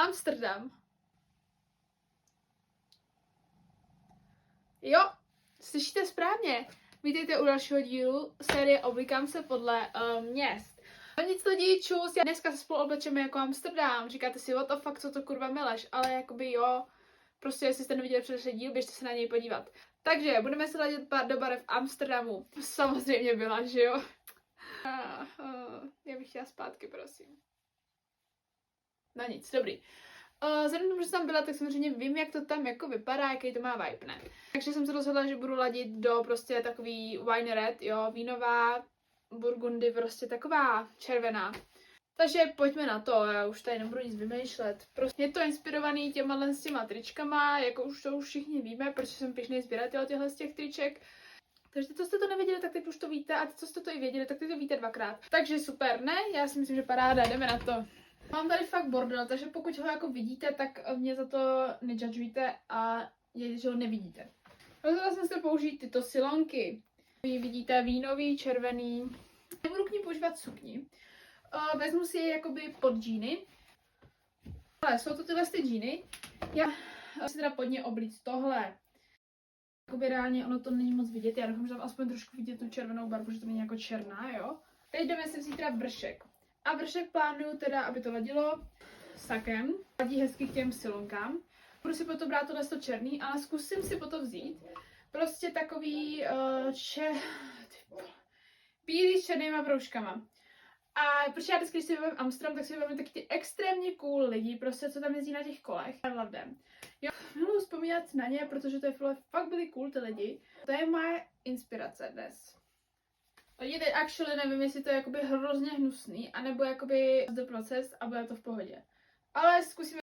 Amsterdam. Jo, slyšíte správně. Vítejte u dalšího dílu série Oblíkám se podle měst. No nic lidi, čus, já dneska se spolu oblečeme jako Amsterdam. Říkáte si, what the fuck, co to kurva mileš, ale jakoby jo, prostě jestli jste neviděli předešlý díl, běžte se na něj podívat. Takže budeme se hledět do barev v Amsterdamu. Samozřejmě byla, že jo? Já bych chtěla zpátky, prosím. No nic, dobrý. Vzhledem tomu, že jsem tam byla, tak samozřejmě vím, jak to tam jako vypadá, jaký to má vibe, ne? Takže jsem se rozhodla, že budu ladit do prostě takový wine red, jo, vínová, burgundy, prostě taková červená. Takže pojďme na to, já už tady nebudu nic vymýšlet. Prostě je to inspirovaný těma tričkama, jako už to všichni víme, protože jsem běžný sběratel těchto z těch triček. Takže co jste to nevěděli, tak teď už to víte, a co jste to i věděli, tak teď to víte dvakrát. Takže super, ne? Já si myslím, že paráda, jdeme na to. Mám tady fakt bordel, takže pokud ho jako vidíte, tak mě za to nejudžujte a je, že ho nevidíte. Rozhodla jsem se použít tyto silonky. Vy vidíte vínový, červený. Nebudu k ní používat sukni. Vezmu si je jakoby pod džíny. Ale jsou to tyhle ty džíny. Já si teda pod ně oblíct tohle. Jakoby reálně ono to není moc vidět. Já doufám, že tam aspoň trošku vidět tu červenou barvu, že to není jako černá, jo. Teď jdeme si vzít teda vršek. A vršek plánuju teda, aby to ladilo sakem. Ladí hezky k těm silonkám. Budu si potom brát tohle černý, ale zkusím si potom vzít prostě takový bílý s černýma proužkama. A protože já vždycky, když si vybavím Amsterdam, tak si vybavím taky ty extrémně cool lidi, prostě co tam jezdí na těch kolech. Jo, miluji vzpomínat na ně, protože to je fakt byli cool ty lidi. To je moje inspirace dnes. Lidi, teď actually nevím, jestli to je jakoby hrozně hnusný, anebo jakoby the proces a bude to v pohodě. Ale zkusíme